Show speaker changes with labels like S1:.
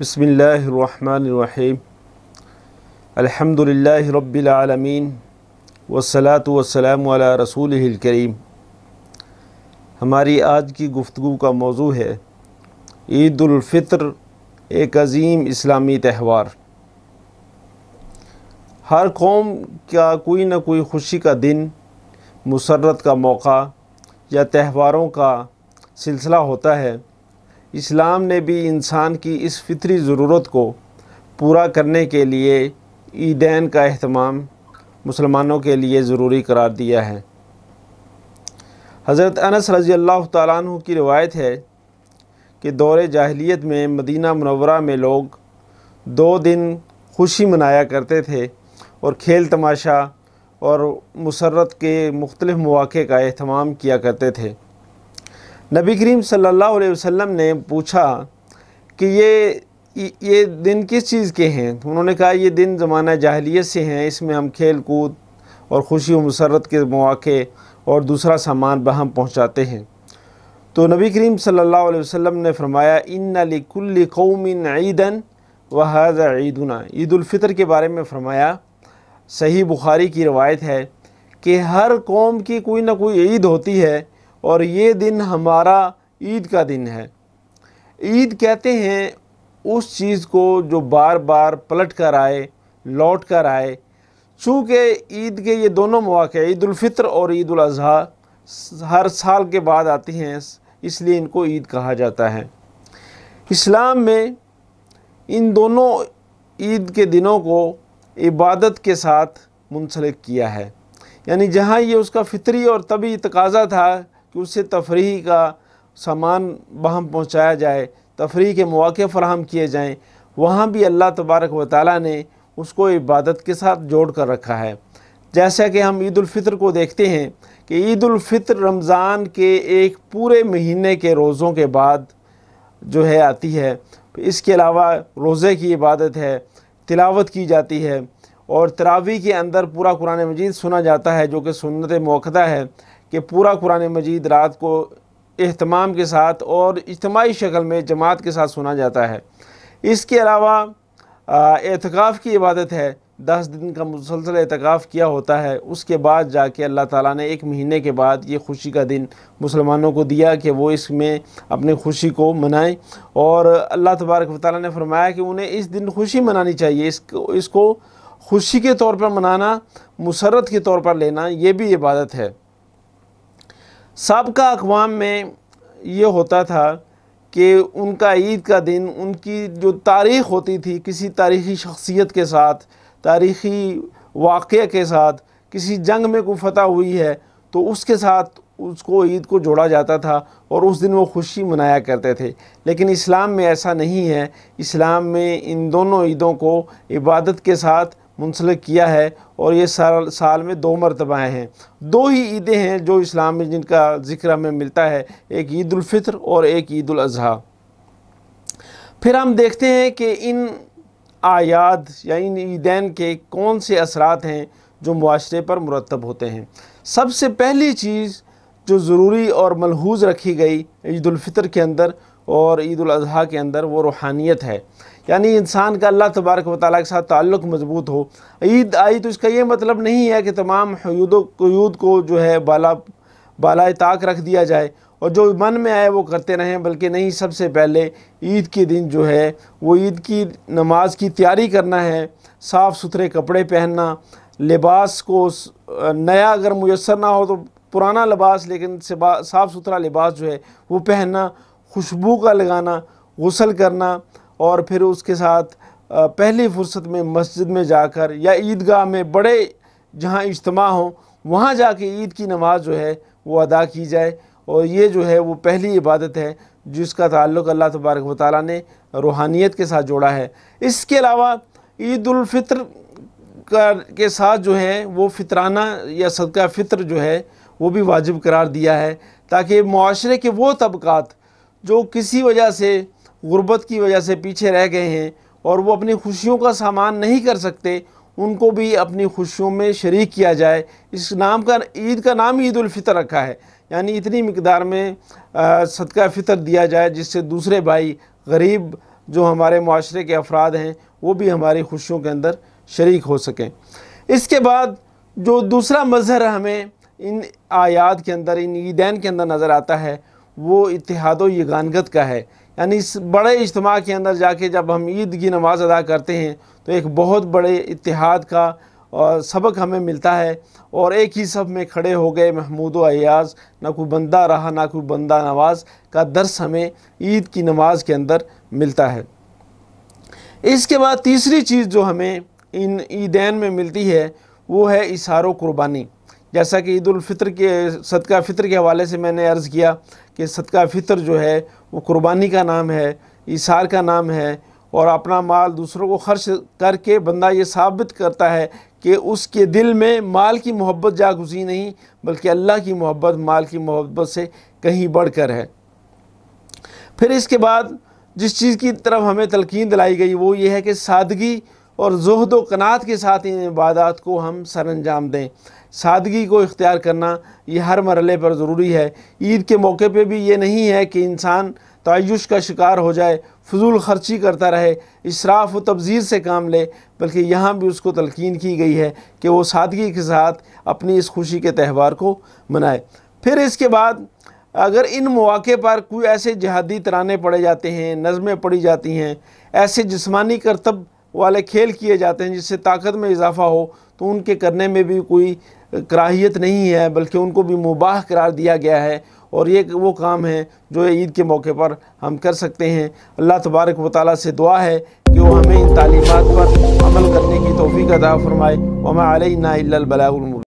S1: बिस्मिल्लाहिर्रहमानिर्रहीम। अल्हम्दुलिल्लाहि रब्बिल आलमीन वस्सलातु वस्सलामु अला रसूलिहिल करीम। हमारी आज की गुफ्तगू का मौजू है ईद उल फ़ित्र, एक अज़ीम इस्लामी त्यौहार। हर कौम का कोई न कोई खुशी का दिन, मुसर्रत का मौका या त्यौहारों का सिलसिला होता है। इस्लाम ने भी इंसान की इस फितरी ज़रूरत को पूरा करने के लिए ईदैन का अहतमाम मुसलमानों के लिए ज़रूरी करार दिया है। हज़रत अनस रज़ी अल्लाह तआला अन्हु की रिवायत है कि दौरे जाहिलियत में मदीना मुनव्वरा में लोग 2 दिन खुशी मनाया करते थे और खेल तमाशा और मुसर्रत के मुख्तलिफ़ मौक़े का अहतमाम किया करते थे। नबी करीम सल्लल्लाहु अलैहि वसल्लम ने पूछा कि ये दिन किस चीज़ के हैं। तो उन्होंने कहा ये दिन ज़माना जाहिलियत से हैं, इसमें हम खेल कूद और खुशी व मुसर्रत के मौक़े और दूसरा सामान बहम पहुँचाते हैं। तो नबी करीम सल्लल्लाहु अलैहि वसल्लम ने फरमाया इन्ना लिकुल्लि कौमिन ईदन व हाज़ा ईदुना। ईद उल फ़ित्र के बारे में फरमाया, सही बुखारी की रवायत है कि हर कौम की कोई ना कोई ईद होती है और ये दिन हमारा ईद का दिन है। ईद कहते हैं उस चीज़ को जो बार बार पलट कर आए, लौट कर आए। चूँकि ईद के ये दोनों मौक़े, ईद उल फ़ित्र और ईद उल अज़हा, हर साल के बाद आती हैं, इसलिए इनको ईद कहा जाता है। इस्लाम में इन दोनों ईद के दिनों को इबादत के साथ मुंसलिक किया है। यानी जहाँ ये उसका फ़ितरी और तभी तकाज़ा था कि उससे तफरीह का सामान बहम पहुँचाया जाए, तफरीह के मौक़े फ़राहम किए जाएँ, वहाँ भी अल्लाह तबारक व तआला ने उसको इबादत के साथ जोड़ कर रखा है। जैसा कि हम ईद उल फ़ित्र को देखते हैं कि ईद उल फ़ित्र रमज़ान के एक पूरे महीने के रोज़ों के बाद जो है आती है। इसके अलावा रोज़े की इबादत है, तिलावत की जाती है और तरावी के अंदर पूरा कुरान मजीद सुना जाता है, जो कि सुन्नत मुअक्कदा है कि पूरा कुरान मजीद रात को एहतमाम के साथ और इज्तिमाई शक्ल में जमात के साथ सुना जाता है। इसके अलावा एतकाफ़ की इबादत है, 10 दिन का मुसलसल एतकाफ़ किया होता है। उसके बाद जाके अल्लाह ताला ने 1 महीने के बाद ये खुशी का दिन मुसलमानों को दिया कि वो इसमें अपनी खुशी को मनाएं। और अल्लाह तबारक व तआला ने फरमाया कि उन्हें इस दिन खुशी मनानी चाहिए। इसको खुशी के तौर पर मनाना, मुसर्रत के तौर पर लेना, ये भी इबादत है। साबका अक़वाम में ये होता था कि उनका ईद का दिन उनकी जो तारीख़ होती थी, किसी तारीख़ी शख्सियत के साथ, तारीख़ी वाक़े के साथ, किसी जंग में कोई फ़तह हुई है तो उसके साथ उसको ईद को जोड़ा जाता था और उस दिन वो खुशी मनाया करते थे। लेकिन इस्लाम में ऐसा नहीं है। इस्लाम में इन दोनों ईदों को इबादत के साथ मुंसलिक किया है और ये साल में 2 मरतबा हैं। 2 ही ईदें हैं जो इस्लाम में जिनका ज़िक्र हमें मिलता है, एक ईद उल फ़ित्र और एक ईद उल अज़हा। फिर हम देखते हैं कि इन आयाद या इन ईदैन के कौन से असरात हैं जो मुआशरे पर मुरतब होते हैं। सबसे पहली चीज़ जो ज़रूरी और मलहूज़ रखी गई ईद उल फ़ित्र के अंदर और ईद उल अज़हा के अंदर, वो रूहानियत है। यानी इंसान का अल्लाह तबारक व तआला के साथ ताल्लुक़ मज़बूत हो। ईद आई तो इसका ये मतलब नहीं है कि तमाम क़यूद को जो है बालाए ताक रख दिया जाए और जो मन में आए वो करते रहें, बल्कि नहीं, सबसे पहले ईद के दिन जो है वो ईद की नमाज की तैयारी करना है, साफ़ सुथरे कपड़े पहनना, लिबास को नया अगर मुयस्सर ना हो तो पुराना लिबास, लेकिन साफ़ सुथरा लिबास जो है वो पहनना, खुशबू का लगाना, गुस्ल करना और फिर उसके साथ पहली फ़ुर्सत में मस्जिद में जाकर या ईदगाह में बड़े जहाँ इज्तिमा हो वहाँ जाके ईद की नमाज जो है वो अदा की जाए। और ये जो है वो पहली इबादत है जिसका ताल्लुक़ अल्लाह तबारक व तआला ने रूहानियत के साथ जोड़ा है। इसके अलावा ईद उल फ़ित्र के साथ जो है वो फ़ितराना या सदका फ़ित्र जो है वो भी वाजिब करार दिया है, ताकि मुआशरे के वो तबक़ात जो किसी वजह से, गुर्बत की वजह से पीछे रह गए हैं और वो अपनी खुशियों का सामान नहीं कर सकते, उनको भी अपनी खुशियों में शरीक किया जाए। इस नाम का, ईद का नाम ईद उल फ़ित्र रखा है, यानी इतनी मिकदार में सदका फ़ित्र दिया जाए जिससे दूसरे भाई गरीब जो हमारे माशरे के अफराद हैं वो भी हमारी खुशियों के अंदर शरीक हो सकें। इसके बाद जो दूसरा मज़हर हमें इन आयात के अंदर, इन ईदैन के अंदर नज़र आता है, वो इत्तेहाद व यगानगत का है। यानी इस बड़े इज्तिमा के अंदर जाके जब हम ईद की नमाज़ अदा करते हैं तो एक बहुत बड़े इत्तेहाद का सबक हमें मिलता है, और एक ही सब में खड़े हो गए महमूद व अयाज़, ना कोई बंदा रहा ना कोई बंदा नवाज का दर्स हमें ईद की नमाज के अंदर मिलता है। इसके बाद तीसरी चीज़ जो हमें इन ईदैन में मिलती है वो है इशार व कुर्बानी। जैसा कि ईद उल फितर के सदका फ़ितर के हवाले से मैंने अर्ज़ किया कि सदका फ़ितर जो है वो कुर्बानी का नाम है, इशार का नाम है, और अपना माल दूसरों को खर्च करके बंदा ये साबित करता है कि उसके दिल में माल की मोहब्बत जागुज़ी नहीं बल्कि अल्लाह की मोहब्बत माल की मोहब्बत से कहीं बढ़कर है। फिर इसके बाद जिस चीज़ की तरफ हमें तलकीन दिलाई गई वो ये है कि सादगी और ज़ुहद व क़नाअत के साथ इन इबादत को हम सर अंजाम दें। सादगी को इख्तियार करना ये हर मरहले पर ज़रूरी है। ईद के मौके पे भी ये नहीं है कि इंसान तय्युश का शिकार हो जाए, फजूल खर्ची करता रहे, इसराफ़ व तब्ज़ीर से काम ले, बल्कि यहाँ भी उसको तलकीन की गई है कि वो सादगी के साथ अपनी इस खुशी के त्यौहार को मनाए। फिर इसके बाद अगर इन मौक़े पर कोई ऐसे जिहादी तराने पढ़े जाते हैं, नज़में पढ़ी जाती हैं, ऐसे जिस्मानी करतब वाले खेल किए जाते हैं जिससे ताकत में इजाफ़ा हो, तो उनके करने में भी कोई कराहियत नहीं है बल्कि उनको भी मुबाह करार दिया गया है, और ये वो काम है जो ईद के मौके पर हम कर सकते हैं। अल्लाह तबारक व तआला से दुआ है कि वो हमें इन तालीमात पर अमल करने की तौफ़ीक़ अता फ़रमाए। वमा अलैना इल्लल बलागुल मुबीन।